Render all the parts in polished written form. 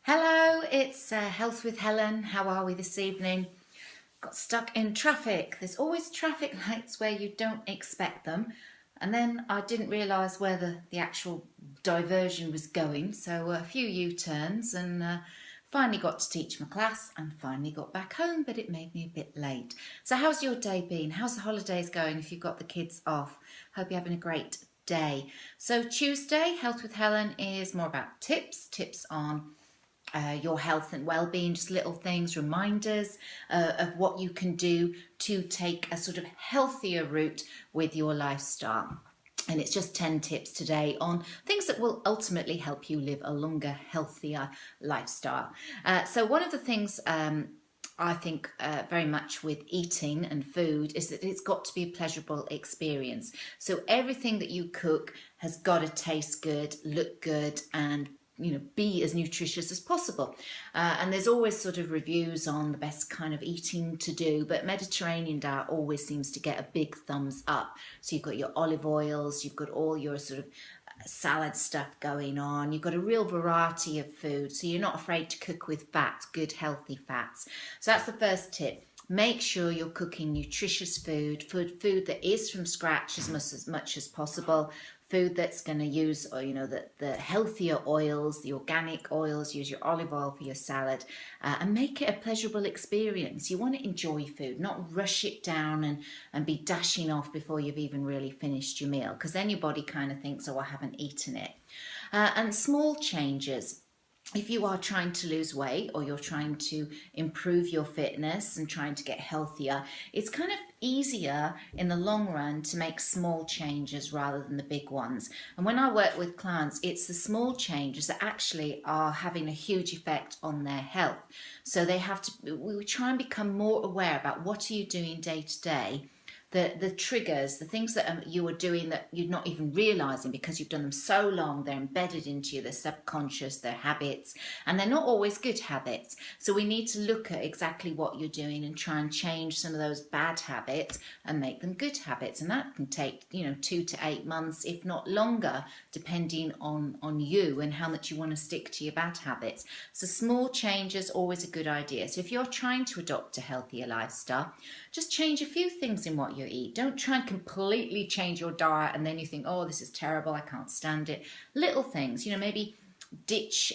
Hello, it's Health with Helen. How are we this evening? Got stuck in traffic. There's always traffic lights where you don't expect them. And then I didn't realise where the actual diversion was going. So a few U-turns and finally got to teach my class and finally got back home, but it made me a bit late. So how's your day been? How's the holidays going if you've got the kids off? Hope you're having a great day. So Tuesday, Health with Helen is more about tips on your health and well-being, just little things, reminders of what you can do to take a sort of healthier route with your lifestyle. And it's just 10 tips today on things that will ultimately help you live a longer, healthier lifestyle. So one of the things I think very much with eating and food is that it's got to be a pleasurable experience. So everything that you cook has got to taste good, look good, and be as nutritious as possible. And there's always sort of reviews on the best kind of eating to do, but Mediterranean diet always seems to get a big thumbs up. So you've got your olive oils, you've got all your sort of salad stuff going on, you've got a real variety of food, so you're not afraid to cook with fats, good healthy fats. So that's the first tip. Make sure you're cooking nutritious food that is from scratch as much as possible. Food that's going to use, the healthier oils, the organic oils. Use your olive oil for your salad, and make it a pleasurable experience. You want to enjoy food, not rush it down and be dashing off before you've even really finished your meal, because then your body kind of thinks, oh, I haven't eaten it. And small changes. If you are trying to lose weight or you're trying to improve your fitness and trying to get healthier, it's kind of easier in the long run to make small changes rather than the big ones. And when I work with clients, it's the small changes that actually are having a huge effect on their health. So we try and become more aware about what are you doing day to day. The triggers, the things that you are doing that you're not even realizing because you've done them so long, they're embedded into you, they're subconscious, they're habits, and they're not always good habits. So we need to look at exactly what you're doing and try and change some of those bad habits and make them good habits. And that can take, 2 to 8 months, if not longer, depending on you and how much you want to stick to your bad habits. So small changes, always a good idea. So if you're trying to adopt a healthier lifestyle, just change a few things in what you eat. Don't try and completely change your diet and then you think, oh, this is terrible, I can't stand it. Little things, maybe ditch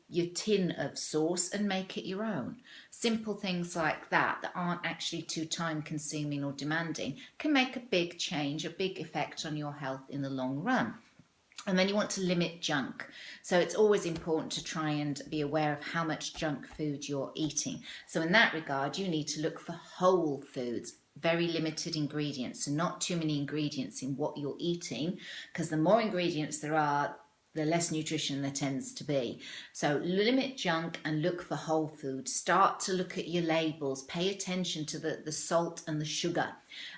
your tin of sauce and make it your own. Simple things like that aren't actually too time consuming or demanding can make a big change, a big effect on your health in the long run. And then you want to limit junk. So it's always important to try and be aware of how much junk food you're eating. So in that regard, you need to look for whole foods, very limited ingredients, so not too many ingredients in what you're eating, because the more ingredients there are, the less nutrition there tends to be. So limit junk and look for whole food. Start to look at your labels. Pay attention to the salt and the sugar.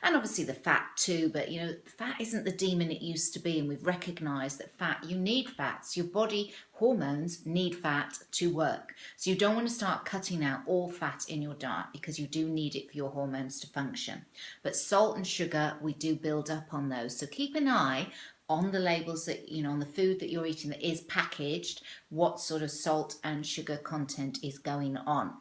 And obviously the fat too, but fat isn't the demon it used to be, and we've recognised that you need fats. Your body hormones need fat to work. So you don't want to start cutting out all fat in your diet because you do need it for your hormones to function. But salt and sugar, we do build up on those. So keep an eye on the labels that, on the food that you're eating that is packaged, what sort of salt and sugar content is going on.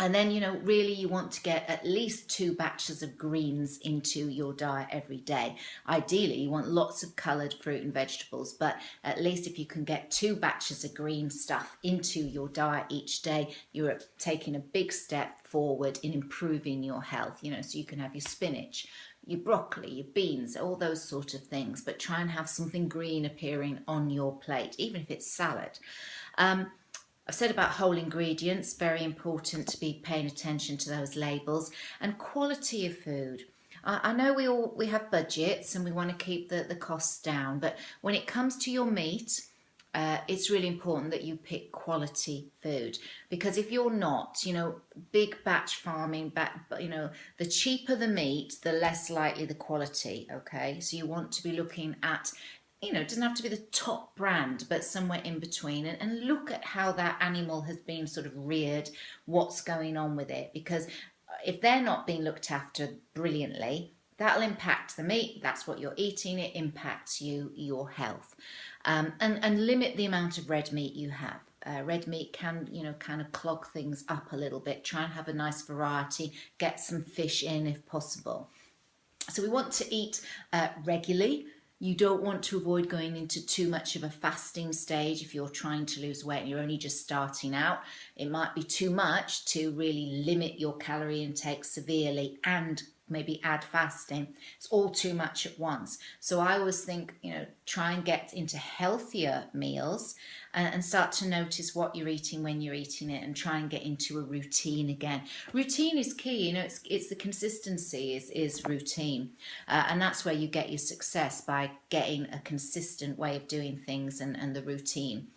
And then, really you want to get at least 2 batches of greens into your diet every day. Ideally, you want lots of coloured fruit and vegetables, but at least if you can get 2 batches of green stuff into your diet each day, you're taking a big step forward in improving your health, so you can have your spinach, your broccoli, your beans, all those sort of things, but try and have something green appearing on your plate, even if it's salad. I've said about whole ingredients, very important to be paying attention to those labels, and quality of food. I know we have budgets and we want to keep the costs down, but when it comes to your meat, it's really important that you pick quality food, because if you're not, big batch farming, the cheaper the meat, the less likely the quality, okay? So you want to be looking at, it doesn't have to be the top brand, but somewhere in between, and look at how that animal has been sort of reared, what's going on with it, because if they're not being looked after brilliantly, that'll impact the meat. That's what you're eating. It impacts your health. And limit the amount of red meat you have. red meat can, kind of clog things up a little bit. Try and have a nice variety. Get some fish in if possible. So we want to eat regularly. You don't want to avoid going into too much of a fasting stage if you're trying to lose weight and you're only just starting out. It might be too much to really limit your calorie intake severely and maybe add fasting. It's all too much at once. So I always think, try and get into healthier meals and start to notice what you're eating when you're eating it, and try and get into a routine again. Routine is key. It's the consistency is routine, and that's where you get your success, by getting a consistent way of doing things and the routine,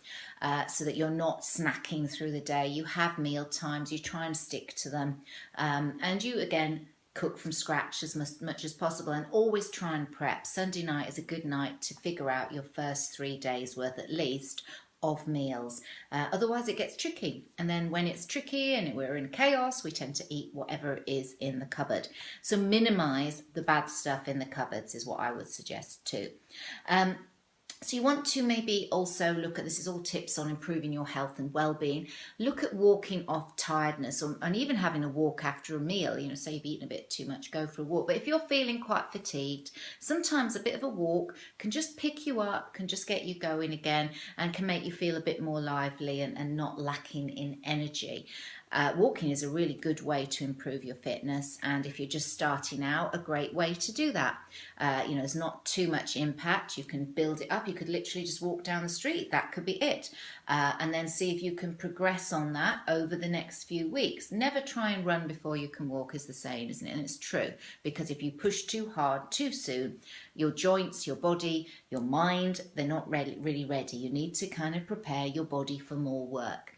so that you're not snacking through the day. You have meal times, you try and stick to them, and you again cook from scratch as much as possible, and always try and prep. Sunday night is a good night to figure out your first 3 days worth at least of meals. Otherwise it gets tricky, and then when it's tricky and we're in chaos, we tend to eat whatever is in the cupboard. So minimize the bad stuff in the cupboards is what I would suggest too. So you want to maybe also look at, this is all tips on improving your health and well-being, look at walking off tiredness, and even having a walk after a meal. Say you've eaten a bit too much, go for a walk. But if you're feeling quite fatigued, sometimes a bit of a walk can just pick you up, can just get you going again, and can make you feel a bit more lively and not lacking in energy. Walking is a really good way to improve your fitness, and if you're just starting out, a great way to do that. There's not too much impact. You can build it up. You could literally just walk down the street. That could be it. And then see if you can progress on that over the next few weeks. Never try and run before you can walk is the saying, isn't it? And it's true, because if you push too hard too soon, your joints, your body, your mind, they're not really ready. You need to kind of prepare your body for more work.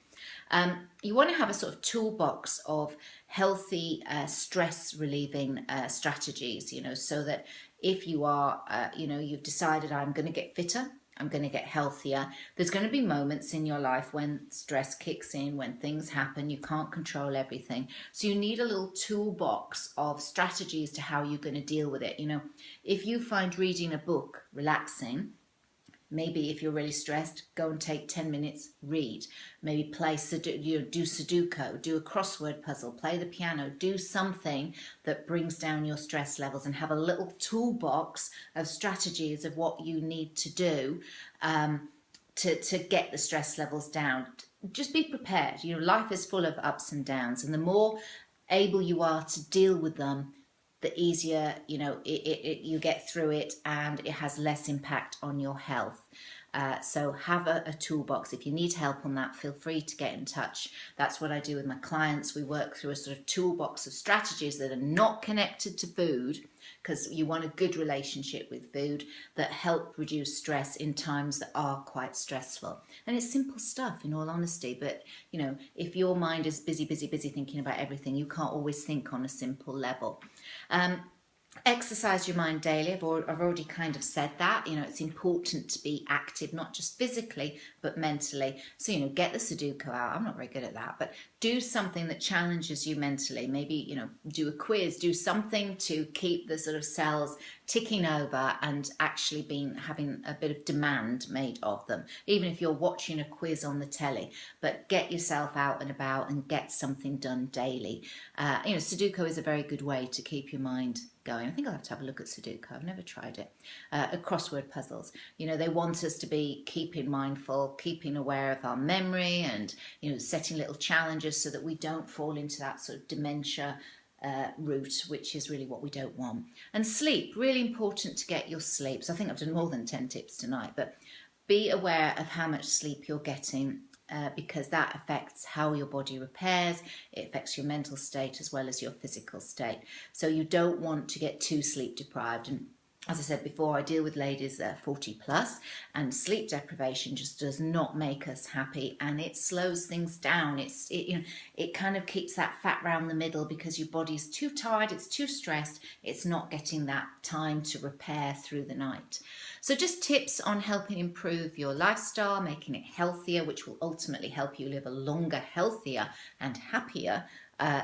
You want to have a sort of toolbox of healthy stress relieving strategies, so that if you are, you've decided I'm going to get fitter, I'm going to get healthier, there's going to be moments in your life when stress kicks in, when things happen, you can't control everything. So you need a little toolbox of strategies to how you're going to deal with it. If you find reading a book relaxing, maybe if you're really stressed, go and take 10 minutes, read. Maybe do Sudoku, do a crossword puzzle, play the piano, do something that brings down your stress levels, and have a little toolbox of strategies of what you need to do to get the stress levels down. Just be prepared. Life is full of ups and downs, and the more able you are to deal with them, the easier you get through it, and it has less impact on your health. So have a toolbox. If you need help on that, feel free to get in touch. That's what I do with my clients. We work through a sort of toolbox of strategies that are not connected to food, because you want a good relationship with food, that help reduce stress in times that are quite stressful. And it's simple stuff, in all honesty, but if your mind is busy thinking about everything, you can't always think on a simple level. Exercise your mind daily. I've already kind of said that. It's important to be active, not just physically, but mentally. So, get the Sudoku out. I'm not very good at that, but do something that challenges you mentally. Maybe, do a quiz, do something to keep the sort of cells ticking over and actually having a bit of demand made of them, even if you're watching a quiz on the telly. But get yourself out and about and get something done daily. Sudoku is a very good way to keep your mind going. I think I'll have to have a look at Sudoku. I've never tried it. Crossword puzzles. They want us to be keeping mindful, keeping aware of our memory, and setting little challenges so that we don't fall into that sort of dementia route, which is really what we don't want. And sleep, really important to get your sleep. So I think I've done more than 10 tips tonight, but be aware of how much sleep you're getting, because that affects how your body repairs. It affects your mental state as well as your physical state. So you don't want to get too sleep deprived. And as I said before, I deal with ladies 40 plus, and sleep deprivation just does not make us happy, and it slows things down. It kind of keeps that fat round the middle, because your body's too tired, it's too stressed, it's not getting that time to repair through the night. So just tips on helping improve your lifestyle, making it healthier, which will ultimately help you live a longer, healthier and happier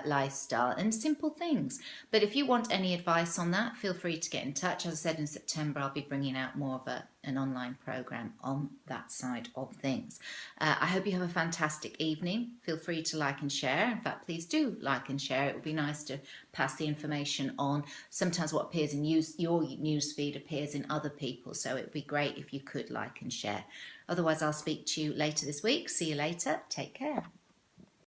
lifestyle and simple things. But if you want any advice on that, feel free to get in touch. As I said, in September I'll be bringing out more of an online program on that side of things. I hope you have a fantastic evening. Feel free to like and share. In fact, please do like and share. It would be nice to pass the information on. Sometimes what appears in your news feed appears in other people, so it would be great if you could like and share. Otherwise, I'll speak to you later this week. See you later. Take care.